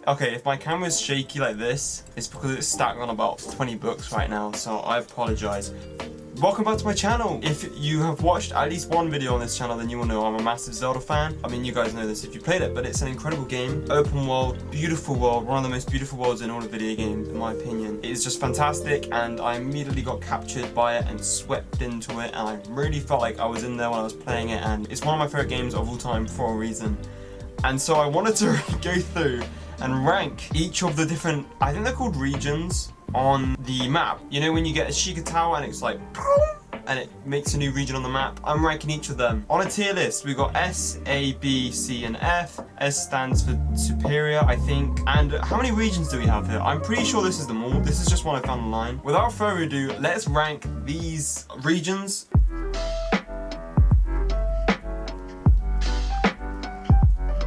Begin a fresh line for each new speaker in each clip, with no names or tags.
Okay, if my camera's shaky like this, it's because it's stacked on about 20 books right now, so I apologize. Welcome back to my channel. If you have watched at least one video on this channel, then you will know I'm a massive Zelda fan. I mean, you guys know this if you played it, but it's an incredible game. Open world, beautiful world, one of the most beautiful worlds in all of video games, in my opinion. It is just fantastic, and I immediately got captured by it and swept into it, and I really felt like I was in there when I was playing it, and it's one of my favorite games of all time for a reason. And so I wanted to go through and rank each of the different, I think they're called regions, on the map. You know when you get a Sheikah Tower and it's like and it makes a new region on the map? I'm ranking each of them. On a tier list, we've got S, A, B, C, and F. S stands for superior, I think. And how many regions do we have here? I'm pretty sure this is them all. This is just one I found online. Without further ado, let's rank these regions.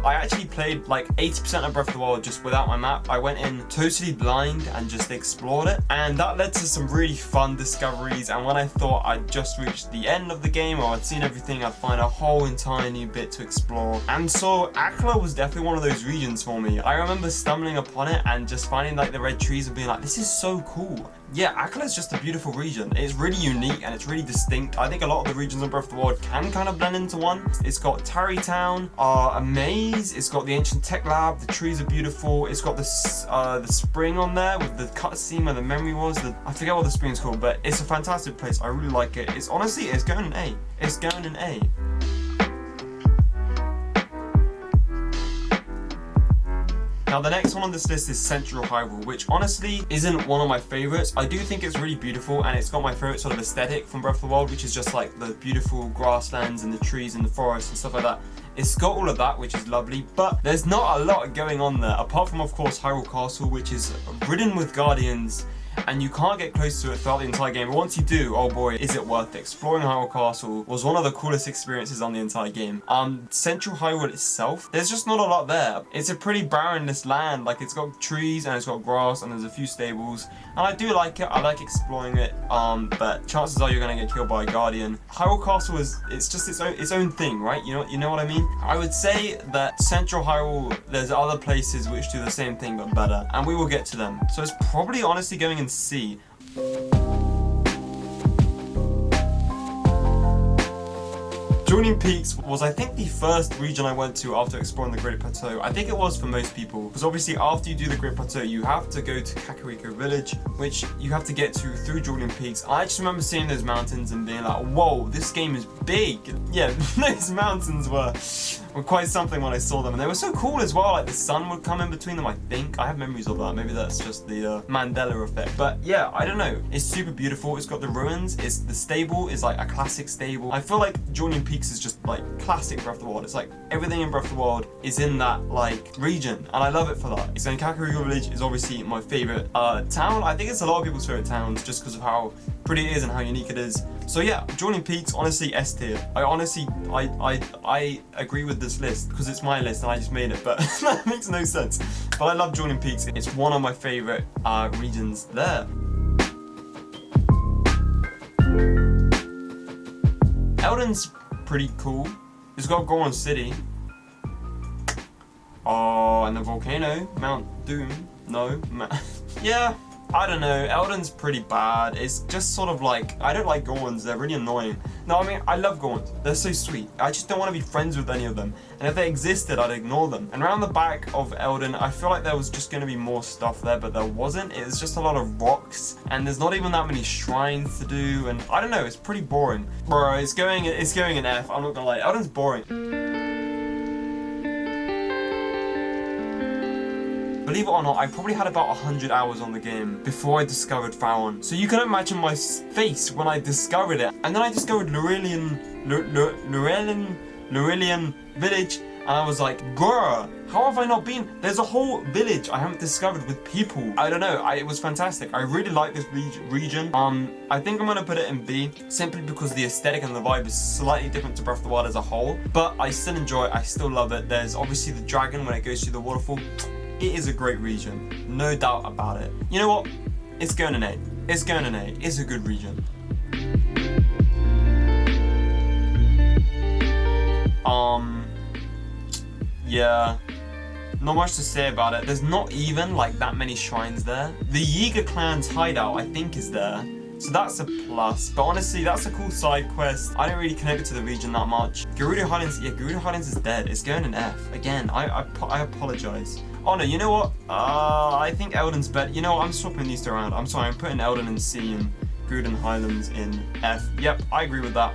I actually played like 80% of Breath of the Wild just without my map. I went in totally blind and just explored it, and that led to some really fun discoveries. And when I thought I'd just reached the end of the game or I'd seen everything, I'd find a whole entire new bit to explore. And so Akla was definitely one of those regions for me. I remember stumbling upon it and just finding like the red trees and being like, this is so cool. Yeah, Akla is just a beautiful region. It's really unique and it's really distinct. I think a lot of the regions in Breath of the Wild can kind of blend into one. It's got Tarry Town, a maze, it's got the ancient tech lab, the trees are beautiful, it's got the spring on there with the cutscene where the memory was. I forget what the spring's called, but it's a fantastic place. I really like it. It's honestly, it's going an A. It's going an A. Now the next one on this list is Central Hyrule, which honestly isn't one of my favorites. I do think it's really beautiful and it's got my favorite sort of aesthetic from Breath of the Wild, which is just like the beautiful grasslands and the trees and the forest and stuff like that. It's got all of that, which is lovely, but there's not a lot going on there, apart from of course Hyrule Castle, which is ridden with guardians, and you can't get close to it throughout the entire game, but once you do, oh boy, is it worth it. Exploring Hyrule Castle was one of the coolest experiences on the entire game. Central Hyrule itself, there's just not a lot there. It's a pretty barrenless land. Like, it's got trees and it's got grass and there's a few stables, and I do like it. I like exploring it, but chances are you're gonna get killed by a guardian. Hyrule Castle it's just its own thing, right? You know what I mean? I would say that Central Hyrule, there's other places which do the same thing but better, and we will get to them. So it's probably honestly going in C. Joining Peaks was, I think, the first region I went to after exploring the Great Plateau. I think it was for most people, because obviously after you do the Great Plateau, you have to go to Kakariko Village, which you have to get to through Joining Peaks. I just remember seeing those mountains and being like, whoa, this game is big. Yeah, those mountains were quite something when I saw them, and they were so cool as well. Like, the sun would come in between them, I think. I have memories of that. Maybe that's just the Mandela effect. But yeah, I don't know. It's super beautiful. It's got the ruins. The stable is like a classic stable. I feel like Joining Peaks is just like classic Breath of the Wild. It's like everything in Breath of the Wild is in that like region, and I love it for that. So Kakariko Village is obviously my favorite town. I think it's a lot of people's favorite towns just because of how pretty it is and how unique it is. So yeah, Joining Peaks, honestly S tier. I agree with this list because it's my list and I just made it, but that makes no sense. But I love Joining Peaks. It's one of my favorite regions there. Elden's pretty cool. It's got Goron City. Oh, and the volcano, Mount Doom. No, yeah. I don't know, Elden's pretty bad. It's just sort of like, I don't like Gorons, they're really annoying. No, I mean, I love Gorons, they're so sweet. I just don't want to be friends with any of them. And if they existed, I'd ignore them. And around the back of Elden, I feel like there was just going to be more stuff there, but there wasn't. It was just a lot of rocks, and there's not even that many shrines to do, and I don't know, it's pretty boring. Bro, it's going in F, I'm not gonna lie, Elden's boring. Believe it or not, I probably had about 100 hours on the game before I discovered Faron. So you can imagine my face when I discovered it. And then I discovered Lurelian Village, and I was like, bruh, how have I not been? There's a whole village I haven't discovered with people. I don't know, it was fantastic. I really like this region. I think I'm gonna put it in B, simply because the aesthetic and the vibe is slightly different to Breath of the Wild as a whole. But I still enjoy it, I still love it. There's obviously the dragon when it goes through the waterfall. It is a great region, no doubt about it. You know what? It's going an A. It's going an A. It's a good region. Yeah. not much to say about it. There's not even like that many shrines there. The Yiga clan's hideout, I think, is there. So that's a plus, but honestly, that's a cool side quest. I don't really connect it to the region that much. Gerudo Highlands, yeah, Gerudo Highlands is dead. It's going in F. Again, I apologize. Oh no, you know what? I think Elden's better. You know what? I'm swapping these two around. I'm sorry, I'm putting Elden in C and Gerudo Highlands in F. Yep, I agree with that.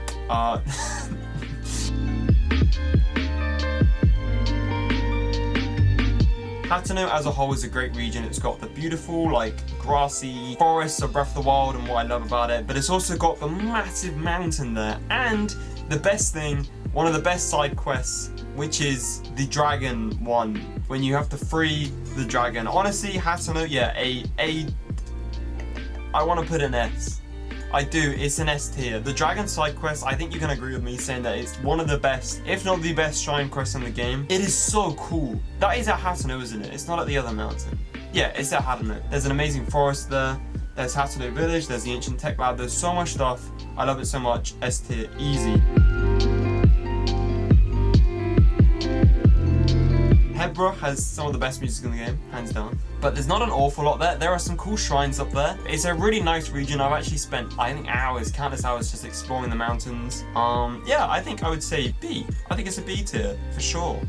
Hateno as a whole is a great region. It's got the beautiful, like, grassy forests of Breath of the Wild and what I love about it, but it's also got the massive mountain there, and the best thing, one of the best side quests, which is the dragon one, when you have to free the dragon. Honestly, Hateno, yeah, I want to put an S. I do, it's an S tier. The dragon side quest, I think you can agree with me saying that it's one of the best, if not the best shrine quest in the game. It is so cool. That is at Hateno, isn't it? It's not at the other mountain. Yeah, it's at Hateno. There's an amazing forest there. There's Hateno Village, there's the ancient tech lab, there's so much stuff. I love it so much. S tier, easy. Hebra has some of the best music in the game, hands down. But there's not an awful lot there. There are some cool shrines up there. It's a really nice region. I've actually spent, I think, hours, countless hours just exploring the mountains. Yeah, I think I would say B. I think it's a B tier, for sure.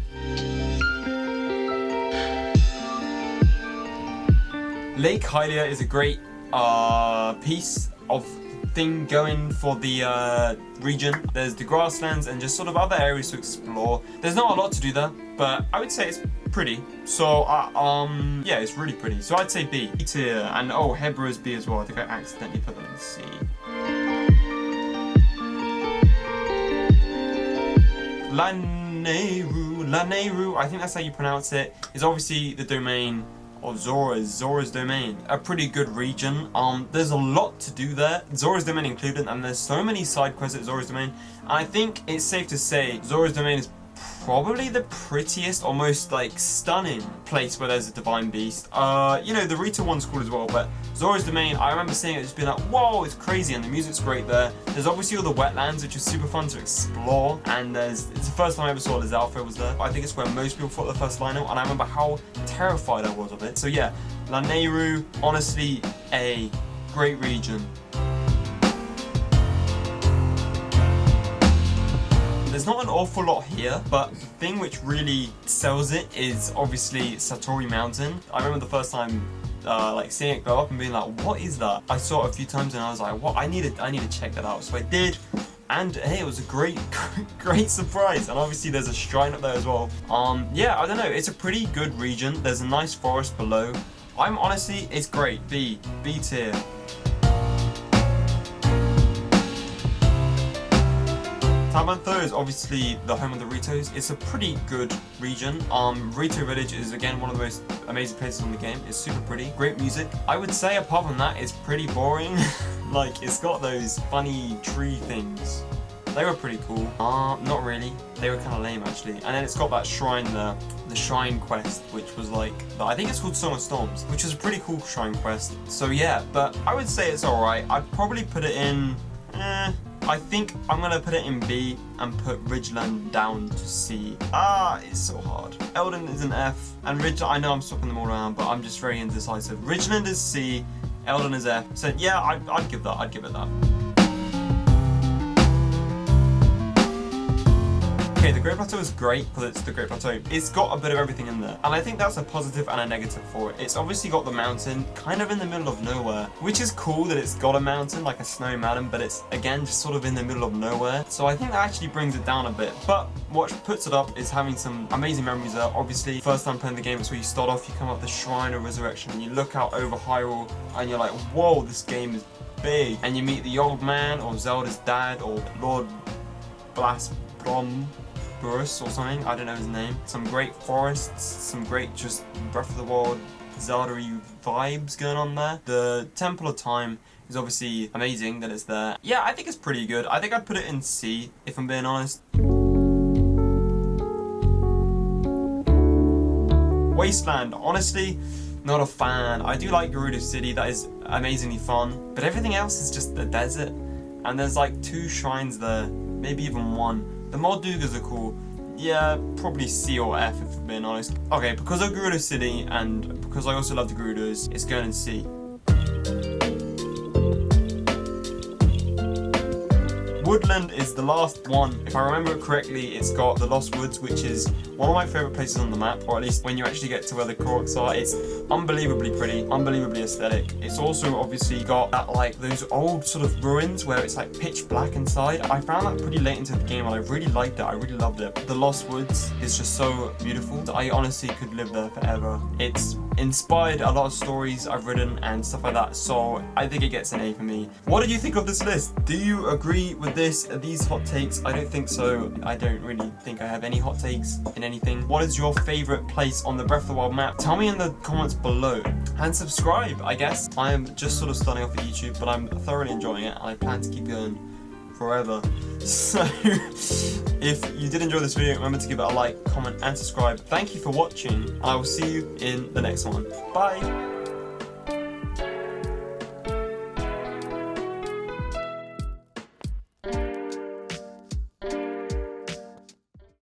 Lake Hylia is a great piece of thing going for the region. There's the grasslands and just sort of other areas to explore. There's not a lot to do there, but I would say it's pretty. So yeah, it's really pretty. So I'd say B tier. And oh, Hebra is B as well. I think I accidentally put that in C. Lanayru, I think that's how you pronounce it, is obviously the domain of Zoros Domain. A pretty good region. There's a lot to do there, Zoros Domain included, and there's so many side quests at Zoros Domain. And I think it's safe to say Zoros Domain is probably the prettiest, almost like stunning place where there's a divine beast. You know, the Rita one's cool as well, but Zoros Domain, I remember seeing it just being like, whoa, it's crazy, and the music's great there. There's obviously all the wetlands, which is super fun to explore, and it's the first time I ever saw Lizalfo was there. I think it's where most people fought the first Lionel, and I remember how terrified I was of it. So yeah, Lanayru, honestly, a great region. There's not an awful lot here, but the thing which really sells it is obviously Satori Mountain. I remember the first time like seeing it go up and being like, what is that? I saw it a few times and I was like, what? I need to check that out. So I did, and hey, it was a great surprise. And obviously there's a shrine up there as well. Yeah, I don't know, it's a pretty good region. There's a nice forest below. I'm honestly, it's great. B tier. Tabantho is obviously the home of the Ritos. It's a pretty good region. Rito Village is again one of the most amazing places in the game. It's super pretty, great music. I would say apart from that, it's pretty boring. Like, it's got those funny tree things. They were pretty cool. Not really. They were kind of lame actually. And then it's got that shrine there, the shrine quest, which was like, I think it's called Song of Storms, which is a pretty cool shrine quest. So yeah, but I would say it's alright. I'd probably put it in, I think I'm gonna put it in B and put Ridgeland down to C. It's so hard. Elden is an F, and Ridgeland, I know I'm swapping them all around, but I'm just very indecisive. Ridgeland is C, Elden is F. So yeah, I'd give it that. Okay, the Great Plateau is great because it's the Great Plateau. It's got a bit of everything in there, and I think that's a positive and a negative for it. It's obviously got the mountain kind of in the middle of nowhere, which is cool that it's got a mountain, like a snowy mountain, but it's again just sort of in the middle of nowhere. So I think that actually brings it down a bit. But what puts it up is having some amazing memories there. Obviously, first time playing the game, it's where you start off, you come up the Shrine of Resurrection, and you look out over Hyrule, and you're like, whoa, this game is big. And you meet the old man, or Zelda's dad, or Lord Blasbrom or something, I don't know his name. Some great forests, some great just Breath of the Wild Zelda-y vibes going on there. The Temple of Time is obviously amazing that it's there. Yeah, I think it's pretty good. I think I'd put it in C, if I'm being honest. Wasteland, honestly, not a fan. I do like Gerudo City, that is amazingly fun, but everything else is just the desert, and there's like 2 shrines there, maybe even 1. The Moldugas are cool. Yeah, probably C or F if I'm being honest. Okay, because of Gerudo City and because I also love the Gerudos, it's going in C. Woodland is the last one. If I remember correctly, it's got the Lost Woods, which is one of my favourite places on the map, or at least when you actually get to where the Koroks are. It's unbelievably pretty, unbelievably aesthetic. It's also obviously got that, like, those old sort of ruins where it's like pitch black inside. I found that pretty late into the game and I really liked it. I really loved it. The Lost Woods is just so beautiful. I honestly could live there forever. It's inspired a lot of stories I've written and stuff like that, so I think it gets an A for me. What did you think of this list? Do you agree with this? Are these hot takes? I don't think so. I don't really think I have any hot takes in anything. What is your favorite place on the Breath of the Wild map? Tell me in the comments below. And subscribe, I guess. I am just sort of starting off with YouTube, but I'm thoroughly enjoying it and I plan to keep going forever. So if you did enjoy this video, remember to give it a like, comment and subscribe. Thank you for watching and I will see you in the next one. Bye.